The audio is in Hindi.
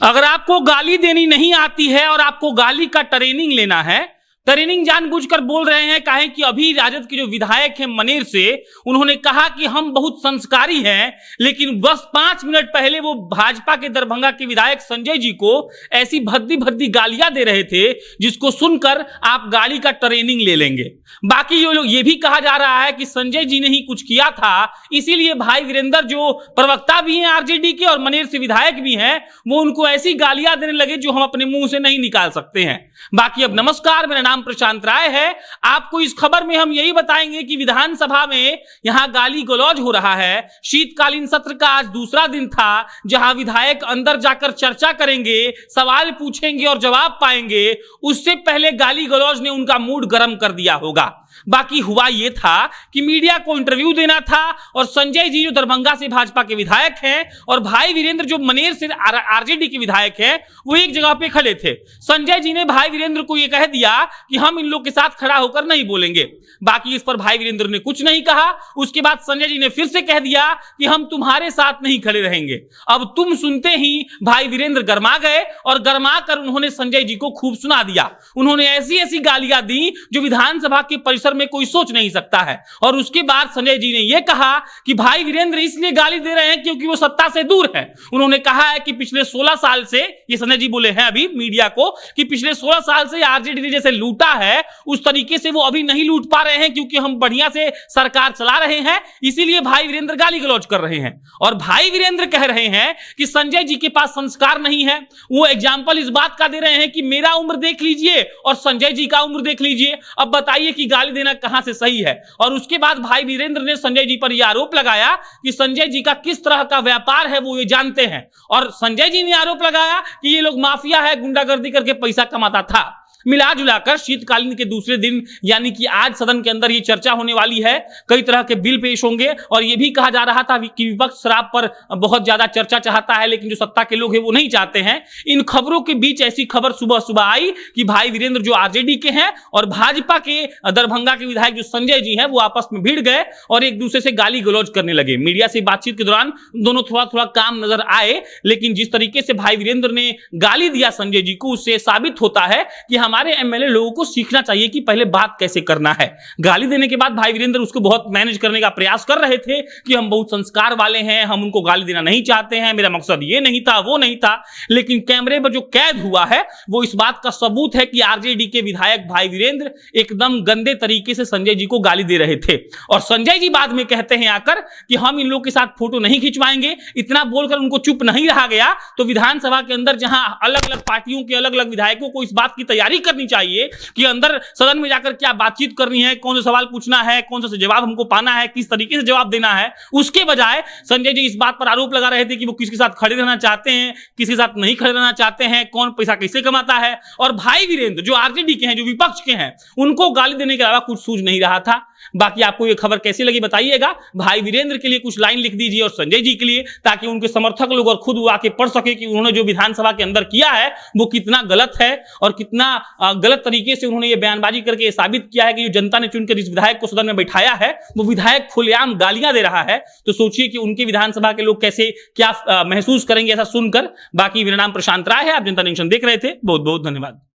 अगर आपको गाली देनी नहीं आती है और आपको गाली का ट्रेनिंग लेना है, ट्रेनिंग जानबूझकर बोल रहे हैं काहे कि अभी राजद के जो विधायक हैं मनेर से, उन्होंने कहा कि हम बहुत संस्कारी हैं, लेकिन बस 5 मिनट पहले वो भाजपा के दरभंगा के विधायक संजय जी को ऐसी भद्दी भद्दी गालियां दे रहे थे जिसको सुनकर आप गाली का ट्रेनिंग ले लेंगे। बाकी जो लोग ये भी कहा जा रहा है कि संजय जी ने ही कुछ किया था, इसीलिए भाई वीरेंद्र जो प्रवक्ता भी हैं आरजेडी के और मनेर से विधायक भी हैं, वो उनको ऐसी गालियां देने लगे जो हम अपने मुंह से नहीं निकाल सकते हैं। बाकी अब नमस्कार, मेरा नाम प्रशांत राय है। आपको इस खबर में हम यही बताएंगे कि विधानसभा में यहां गाली गलौज हो रहा है। शीतकालीन सत्र का आज दूसरा दिन था, जहां विधायक अंदर जाकर चर्चा करेंगे, सवाल पूछेंगे और जवाब पाएंगे। उससे पहले गाली गलौज ने उनका मूड गर्म कर दिया होगा। बाकी हुआ यह था कि मीडिया को इंटरव्यू देना था और संजय जी जो दरभंगा से भाजपा के विधायक हैं और भाई वीरेंद्र जो मनेर से आरजेडी के विधायक हैं, वो एक जगह पे खड़े थे। संजय जी ने भाई वीरेंद्र को यह कह दिया कि हम इन लोग के साथ खड़ा होकर नहीं बोलेंगे। बाकी इस पर भाई वीरेंद्र ने कुछ नहीं कहा। उसके बाद संजय जी ने फिर से कह दिया कि हम तुम्हारे साथ नहीं खड़े रहेंगे। अब तुम सुनते ही भाई वीरेंद्र गरमा गए और गरमा कर उन्होंने संजय जी को खूब सुना दिया। उन्होंने ऐसी ऐसी गालियां दी जो विधानसभा के परिसर में कोई सोच नहीं सकता है। और उसके बाद संजय जी ने यह कहा कि भाई वीरेंद्र इसलिए गाली दे रहे हैं क्योंकि वो सत्ता से दूर है। उन्होंने कहा है कि पिछले 16 साल से, ये संजय जी बोले हैं अभी मीडिया को, कि पिछले 16 साल से आरजेडी ने जैसे लूटा है उस तरीके से वो अभी नहीं लूट पा रहे हैं क्योंकि हम बढ़िया से सरकार चला रहे हैं, इसीलिए भाई वीरेंद्र गाली गलौज कर रहे हैं। और भाई वीरेंद्र कह रहे हैं कि संजय जी के पास संस्कार नहीं है। वो एग्जाम्पल इस बात का दे रहे हैं कि मेरा उम्र देख लीजिए और संजय जी का उम्र देख लीजिए, अब बताइए कि गाली देना कहां से सही है। और उसके बाद भाई वीरेंद्र ने संजय जी पर यह आरोप लगाया कि संजय जी का किस तरह का व्यापार है वो ये जानते हैं। और संजय जी ने आरोप लगाया कि ये लोग माफिया है, गुंडागर्दी करके पैसा कमाता था। मिला जुलाकर शीतकालीन के दूसरे दिन यानी कि आज सदन के अंदर ये चर्चा होने वाली है। कई तरह के बिल पेश होंगे और यह भी कहा जा रहा था कि विपक्ष शराब पर बहुत ज्यादा चर्चा चाहता है, लेकिन जो सत्ता के लोग हैं वो नहीं चाहते हैं। इन खबरों के बीच ऐसी खबर सुबह सुबह आई कि भाई वीरेंद्र जो आरजेडी के हैं और भाजपा के दरभंगा के विधायक जो संजय जी हैं वो आपस में भिड़ गए और एक दूसरे से गाली गलौज करने लगे। मीडिया से बातचीत के दौरान दोनों थोड़ा थोड़ा काम नजर आए, लेकिन जिस तरीके से भाई वीरेंद्र ने गाली दिया संजय जी को, उससे साबित होता है कि हमारे एमएलए लोगों को सीखना चाहिए कि पहले बात कैसे करना है। गाली देने के बाद भाई वीरेंद्र उसको बहुत मैनेज करने का प्रयास कर रहे थे कि हम बहुत संस्कार वाले हैं, हम उनको गाली देना नहीं चाहते हैं, मेरा मकसद ये नहीं था वो नहीं था। लेकिन कैमरे पर जो कैद हुआ है वो इस बात का सबूत है कि आरजेडी के विधायक भाई वीरेंद्र एकदम गंदे तरीके से संजय जी को गाली दे रहे थे। और संजय जी बाद में कहते हैं आकर कि हम इन लोगों के साथ फोटो नहीं खिंचवाएंगे। इतना बोलकर उनको चुप नहीं रहा गया तो विधानसभा के अंदर जहां अलग अलग पार्टियों के अलग अलग विधायकों को इस बात की तैयारी करनी चाहिए कि अंदर सदन में जाकर क्या बातचीत करनी है, कौन सा सवाल पूछना है, कौन सा जवाब हमको पाना है, किस तरीके से जवाब देना है, उसके बजाय संजय जी इस बात पर आरोप लगा रहे थे कि वो किसके साथ खड़े रहना चाहते हैं, किसके साथ नहीं खड़े रहना चाहते हैं, कौन पैसा कैसे कमाता है। और भाई वीरेंद्र जो आरजेडी के हैं, जो विपक्ष के हैं, उनको गाली देने के अलावा कुछ सूझ नहीं रहा था। बाकी आपको ये खबर कैसी लगी बताइएगा। भाई वीरेंद्र के लिए कुछ लाइन लिख दीजिए और संजय जी के लिए, ताकि उनके समर्थक लोग और खुद वो आके पढ़ सके कि उन्होंने जो विधानसभा के अंदर किया है वो कितना गलत है और कितना गलत तरीके से उन्होंने ये बयानबाजी करके ये साबित किया है कि जो जनता ने चुनकर जिस विधायक को सदन में बैठाया है वो विधायक खुलेआम गालियां दे रहा है। तो सोचिए कि उनके विधानसभा के लोग कैसे क्या महसूस करेंगे ऐसा सुनकर। बाकी मेरा नाम प्रशांत राय है, आप जनता जंक्शन देख रहे थे। बहुत बहुत धन्यवाद।